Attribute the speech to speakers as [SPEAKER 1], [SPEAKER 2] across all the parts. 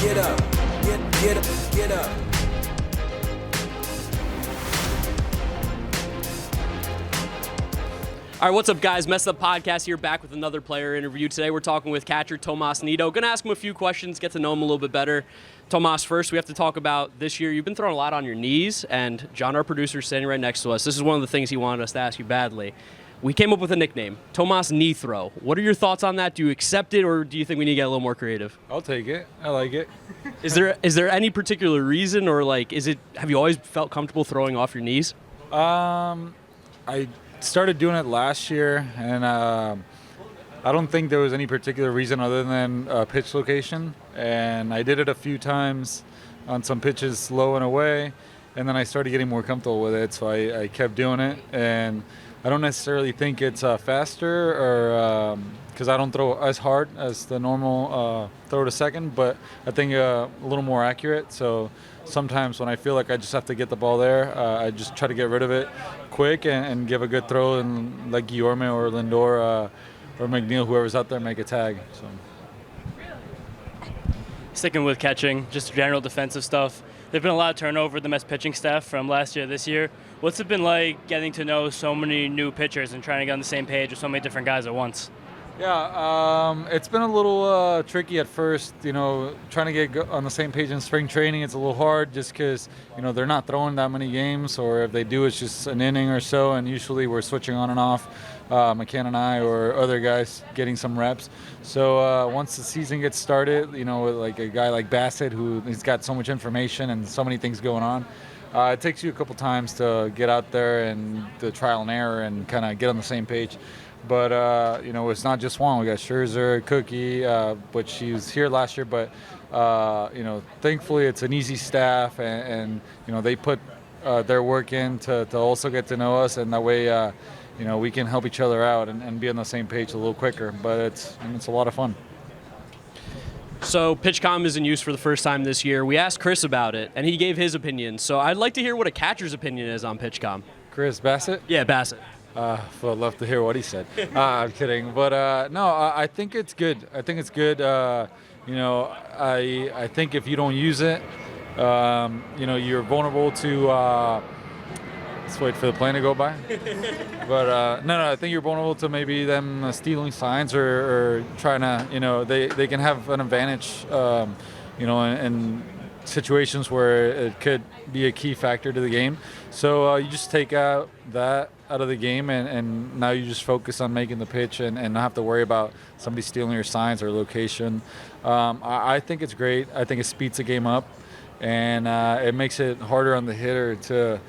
[SPEAKER 1] get up, get up, get up.
[SPEAKER 2] All right, what's up, guys? Mets'd podcast here, back with another player interview. Today we're talking with catcher Tomás Nido. Going to ask him a few questions, get to know him a little bit better. Tomás, first we have to talk about this year. You've been throwing a lot on your knees, and John, our producer, is standing right next to us. This is one of the things he wanted us to ask you badly. We came up with a nickname, Tomás Knee Throw. What are your thoughts on that? Do you accept it, or do you think we need to get a little more creative?
[SPEAKER 3] I'll take it. I like it.
[SPEAKER 2] Is there any particular reason, or have you always felt comfortable throwing off your knees?
[SPEAKER 3] I started doing it last year, and I don't think there was any particular reason other than pitch location. And I did it a few times on some pitches low and away, and then I started getting more comfortable with it, so I kept doing it. And I don't necessarily think it's faster, or because I don't throw as hard as the normal throw to second, but I think a little more accurate. So sometimes when I feel like I just have to get the ball there, I just try to get rid of it quick and give a good throw, and let Guillorme or Lindor or McNeil, whoever's out there, make a tag. So.
[SPEAKER 4] Sticking with catching, just general defensive stuff. There's been a lot of turnover in the Mets pitching staff from last year to this year. What's it been like getting to know so many new pitchers and trying to get on the same page with so many different guys at once?
[SPEAKER 3] Yeah, it's been a little tricky at first, trying to get on the same page in spring training. It's a little hard just because, they're not throwing that many games, or if they do, it's just an inning or so, and usually we're switching on and off, McCann and I or other guys getting some reps. So once the season gets started, with like a guy like Bassett, he's got so much information and so many things going on, it takes you a couple times to get out there and the trial and error and kind of get on the same page. But, it's not just one. We got Scherzer, Cookie, which she was here last year. But, thankfully it's an easy staff, and they put their work in to also get to know us. And that way, we can help each other out and be on the same page a little quicker. But it's a lot of fun.
[SPEAKER 2] So Pitchcom is in use for the first time this year. We asked Chris about it, and he gave his opinion. So I'd like to hear what a catcher's opinion is on Pitchcom.
[SPEAKER 3] Chris Bassett?
[SPEAKER 2] Yeah, Bassett.
[SPEAKER 3] I'd love to hear what he said. I'm kidding. But, no, I think it's good. I think it's good. I think if you don't use it, you're vulnerable to let's wait for the plane to go by. But, no, I think you're vulnerable to maybe them stealing signs or trying to, they can have an advantage, in situations where it could be a key factor to the game. So you just take that out of the game, and now you just focus on making the pitch and not have to worry about somebody stealing your signs or location. I think it's great. I think it speeds the game up, and it makes it harder on the hitter to,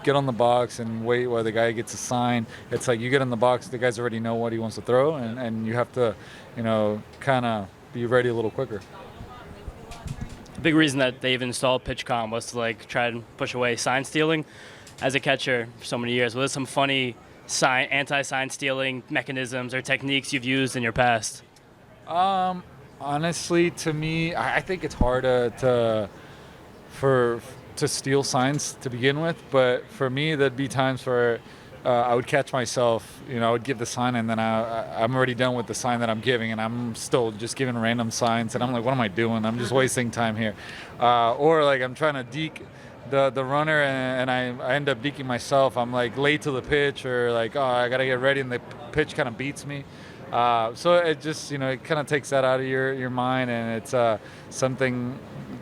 [SPEAKER 3] get on the box and wait while the guy gets a sign. It's like you get in the box, the guys already know what he wants to throw, and you have to, kind of be ready a little quicker.
[SPEAKER 4] The big reason that they've installed Pitchcom was to try and push away sign stealing. As a catcher for so many years, what are some funny anti-sign stealing mechanisms or techniques you've used in your past?
[SPEAKER 3] Honestly, to me, I think it's hard to steal signs to begin with. But for me, there'd be times where I would catch myself. I would give the sign, and then I'm already done with the sign that I'm giving, and I'm still just giving random signs. And I'm like, what am I doing? I'm just wasting time here. Or I'm trying to deke the runner, and I end up deking myself. I'm late to the pitch, or I gotta get ready, and the pitch kind of beats me. So it just it kind of takes that out of your mind, and it's something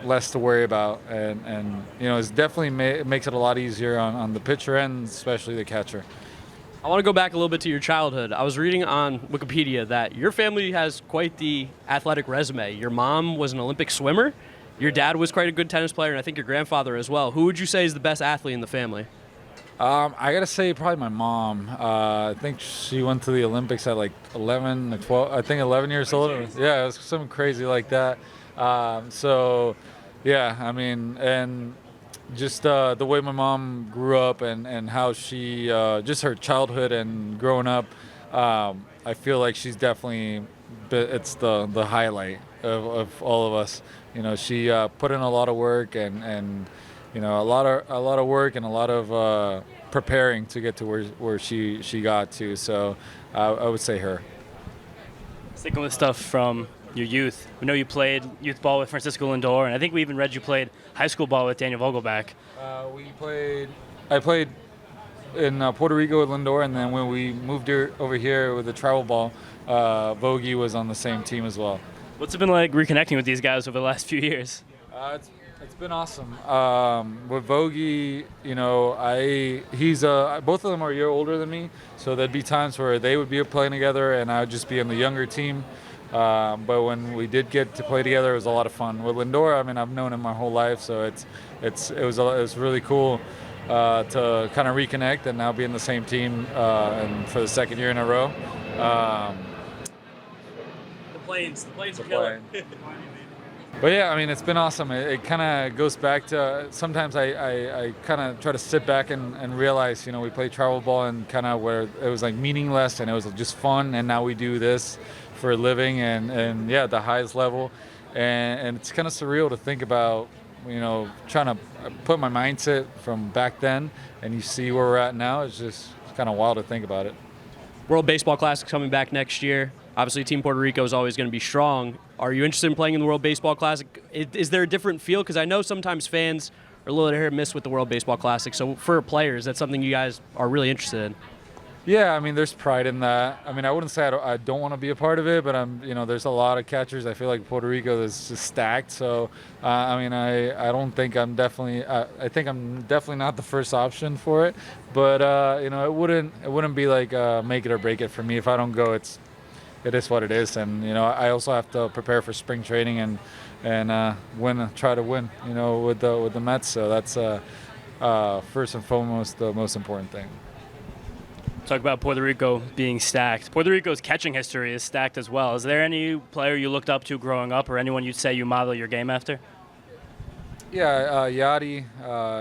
[SPEAKER 3] less to worry about, and it's definitely it makes it a lot easier on the pitcher and especially the catcher.
[SPEAKER 2] I want to go back a little bit to your childhood. I was reading on Wikipedia that your family has quite the athletic resume. Your mom was an Olympic swimmer. Your dad was quite a good tennis player, and I think your grandfather as well. Who would you say is the best athlete in the family?
[SPEAKER 3] I gotta say probably my mom. I think she went to the Olympics at 11 or 12. I think 11 years old. Yeah, it was something crazy like that. So, yeah, I mean, and just the way my mom grew up and how she, just her childhood and growing up, I feel like she's definitely, it's the highlight of all of us. She put in a lot of work and a lot of work and a lot of preparing to get to where she got to. So I would say her.
[SPEAKER 4] Sticking with stuff from your youth. We know you played youth ball with Francisco Lindor, and I think we even read you played high school ball with Daniel Vogelback.
[SPEAKER 3] I played in Puerto Rico with Lindor, and then when we moved over here with the travel ball, Vogie was on the same team as well.
[SPEAKER 4] What's it been like reconnecting with these guys over the last few years?
[SPEAKER 3] It's been awesome. With Vogie, he's both of them are a year older than me, so there'd be times where they would be playing together, and I would just be on the younger team. But when we did get to play together, it was a lot of fun. With Lindor, I mean, I've known him my whole life, so it was really cool to kind of reconnect and now be in the same team and for the second year in a row.
[SPEAKER 2] The planes are killer.
[SPEAKER 3] But yeah, I mean, it's been awesome. It kind of goes back to sometimes I kind of try to sit back and realize, we played travel ball and kind of where it was like meaningless and it was just fun, and now we do this for a living and yeah, the highest level, and it's kind of surreal to think about, trying to put my mindset from back then and you see where we're at now. It's just kind of wild to think about it.
[SPEAKER 2] World Baseball Classic coming back next year. Obviously, Team Puerto Rico is always going to be strong. Are you interested in playing in the World Baseball Classic? Is there a different feel? Because I know sometimes fans are a little hit or miss with the World Baseball Classic. So for players, that's something you guys are really interested in.
[SPEAKER 3] Yeah, I mean, there's pride in that. I mean, I wouldn't say I don't want to be a part of it, but there's a lot of catchers. I feel like Puerto Rico is just stacked. So, I don't think I think I'm definitely not the first option for it. But it wouldn't be like make it or break it for me. If I don't go, it is what it is. And I also have to prepare for spring training and try to win. With the Mets. So that's first and foremost the most important thing.
[SPEAKER 4] Talk about Puerto Rico being stacked. Puerto Rico's catching history is stacked as well. Is there any player you looked up to growing up or anyone you'd say you model your game after?
[SPEAKER 3] Yeah, Yachty.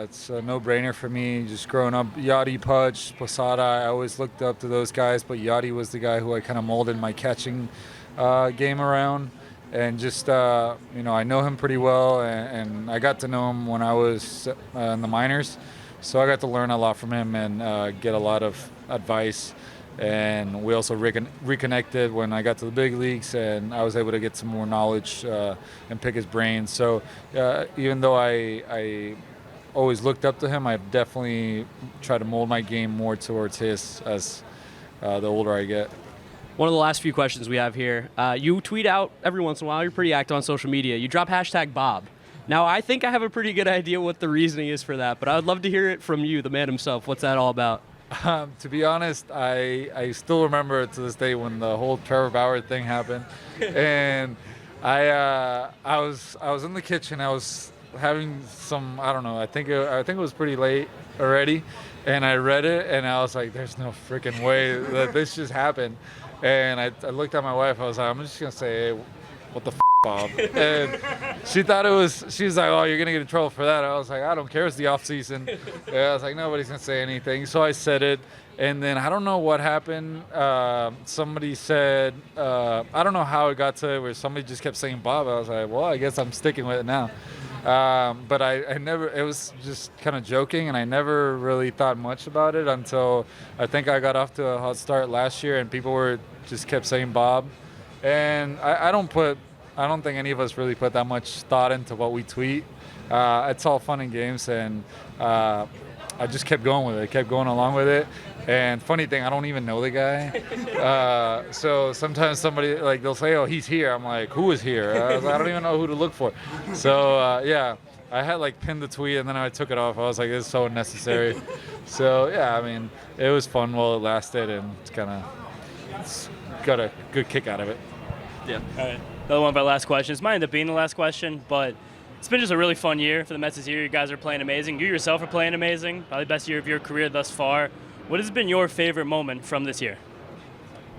[SPEAKER 3] It's a no-brainer for me. Just growing up, Yachty, Pudge, Posada, I always looked up to those guys, but Yachty was the guy who I kind of molded my catching game around. And just, I know him pretty well, and I got to know him when I was in the minors. So I got to learn a lot from him and get a lot of advice. And we also reconnected when I got to the big leagues, and I was able to get some more knowledge and pick his brain. So even though I always looked up to him, I've definitely tried to mold my game more towards his as the older I get.
[SPEAKER 2] One of the last few questions we have here. You tweet out every once in a while. You're pretty active on social media. You drop #Bob. Now, I think I have a pretty good idea what the reasoning is for that, but I would love to hear it from you, the man himself. What's that all about?
[SPEAKER 3] To be honest, I still remember to this day when the whole Trevor Bauer thing happened, and I was in the kitchen. I was having some, I don't know. I think it was pretty late already, and I read it and I was like, "There's no freaking way that this just happened." And I looked at my wife. I was like, "I'm just gonna say, what the." Bob. And she was like, "Oh, you're gonna get in trouble for that." I was like, "I don't care, it's the off season." Yeah, I was like, nobody's gonna say anything. So I said it, and then I don't know what happened. Somebody said, I don't know how it got to it where somebody just kept saying Bob. I was like, well, I guess I'm sticking with it now. But I never, it was just kind of joking, and I never really thought much about it until I think I got off to a hot start last year, and people just kept saying Bob. And I don't think any of us really put that much thought into what we tweet. It's all fun and games, and I just kept going with it, kept going along with it. And funny thing, I don't even know the guy. So sometimes somebody, they'll say, "Oh, he's here." I'm like, "Who is here?" I don't even know who to look for. So, yeah, I had, pinned the tweet, and then I took it off. I was like, "This is so unnecessary." So, yeah, I mean, it was fun while it lasted, and it's got a good kick out of it.
[SPEAKER 4] Yeah. All right. Another one of our last questions. Might end up being the last question, but it's been just a really fun year for the Mets this year. You guys are playing amazing. You yourself are playing amazing. Probably the best year of your career thus far. What has been your favorite moment from this year?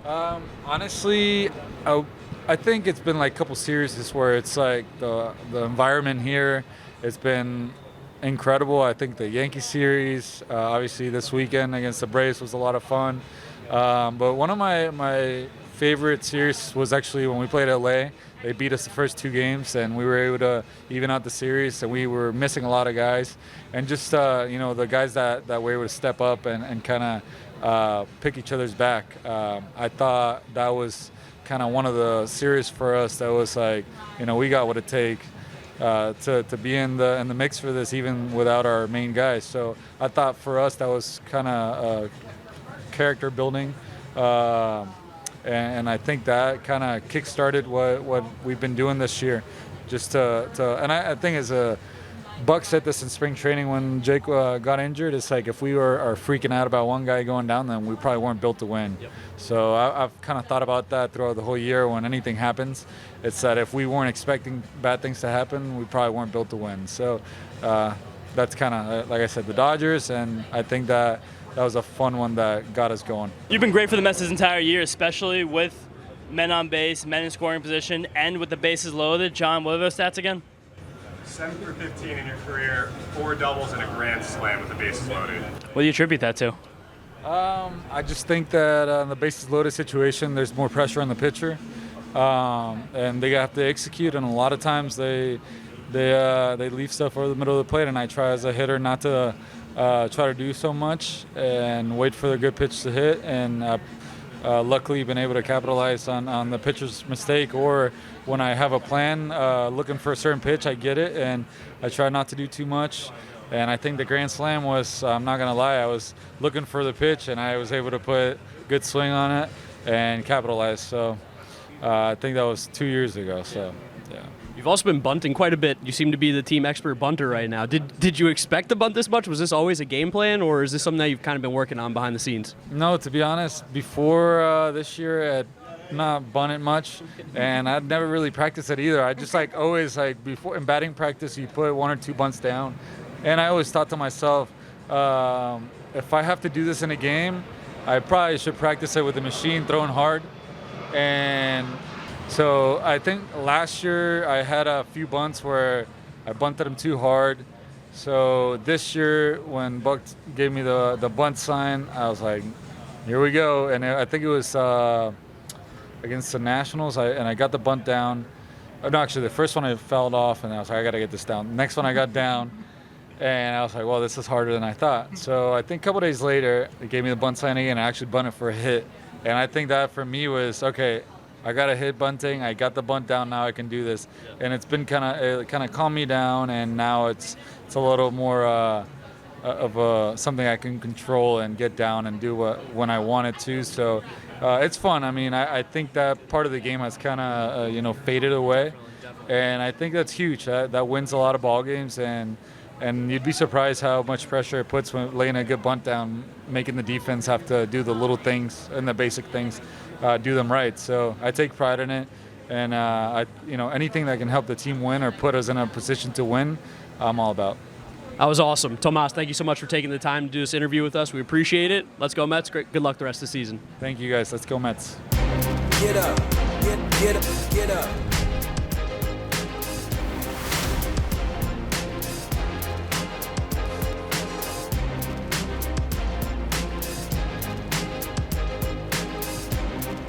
[SPEAKER 3] Honestly, I think it's been a couple series where it's the environment here. It's been incredible. I think the Yankee series, obviously this weekend against the Braves was a lot of fun. But one of my favorite series was actually when we played LA. They beat us the first two games, and we were able to even out the series, and we were missing a lot of guys. And just, the guys that were able to step up and kind of pick each other's back. I thought that was kind of one of the series for us that was like, we got what it takes to be in the mix for this, even without our main guys. So I thought for us that was kind of character building, and I think that kind of kick-started what we've been doing this year. Just and I think as a Buck said this in spring training when Jake got injured. It's like if we are freaking out about one guy going down, then we probably weren't built to win.
[SPEAKER 2] Yep.
[SPEAKER 3] So I've kind of thought about that throughout the whole year. When anything happens, it's that if we weren't expecting bad things to happen, we probably weren't built to win. So that's kind of, like I said, the Dodgers, and I think that was a fun one that got us going.
[SPEAKER 4] You've been great for the Mets this entire year, especially with men on base, men in scoring position, and with the bases loaded. John, what are those stats again?
[SPEAKER 5] 7 through 15 in your career, 4 doubles and a grand slam with the bases loaded.
[SPEAKER 4] What do you attribute that to?
[SPEAKER 3] I just think that in the bases loaded situation, there's more pressure on the pitcher, and they have to execute. And a lot of times they leave stuff over the middle of the plate, and I try as a hitter not to try to do so much and wait for the good pitch to hit. And luckily been able to capitalize on the pitcher's mistake, or when I have a plan looking for a certain pitch, I get it, and I try not to do too much. And I think the grand slam was, I'm not going to lie, I was looking for the pitch, and I was able to put good swing on it and capitalize. So I think that was 2 years ago. So, yeah.
[SPEAKER 2] You've also been bunting quite a bit. You seem to be the team expert bunter right now. Did you expect to bunt this much? Was this always a game plan, or is this something that you've kind of been working on behind the scenes?
[SPEAKER 3] No, to be honest, before this year, I'd not bunted much, and I'd never really practiced it either. I just always before in batting practice, you put 1 or 2 bunts down, and I always thought to myself, if I have to do this in a game, I probably should practice it with the machine throwing hard. And so I think last year I had a few bunts where I bunted them too hard. So this year when Buck gave me the bunt sign, I was like, here we go. And I think it was against the Nationals, and I got the bunt down. No, actually, the first one I fouled off, and I was like, I got to get this down. The next one I got down, and I was like, well, this is harder than I thought. So I think a couple days later, they gave me the bunt sign again, and I actually bunted for a hit. And I think that for me was, okay, I got a hit bunting. I got the bunt down. Now I can do this. And it's been kind of calmed me down. And now it's a little more of something I can control and get down and do when I want it to. So it's fun. I mean, I think that part of the game has kind of faded away, and I think that's huge. That wins a lot of ball games, and you'd be surprised how much pressure it puts when laying a good bunt down, making the defense have to do the little things and the basic things. Do them right. So I take pride in it, and anything that can help the team win or put us in a position to win, I'm all about.
[SPEAKER 2] That was awesome. Tomás, thank you so much for taking the time to do this interview with us. We appreciate it. Let's go Mets. Great. Good luck the rest of the season.
[SPEAKER 3] Thank you guys. Let's go Mets.
[SPEAKER 1] Get up, get up, get up.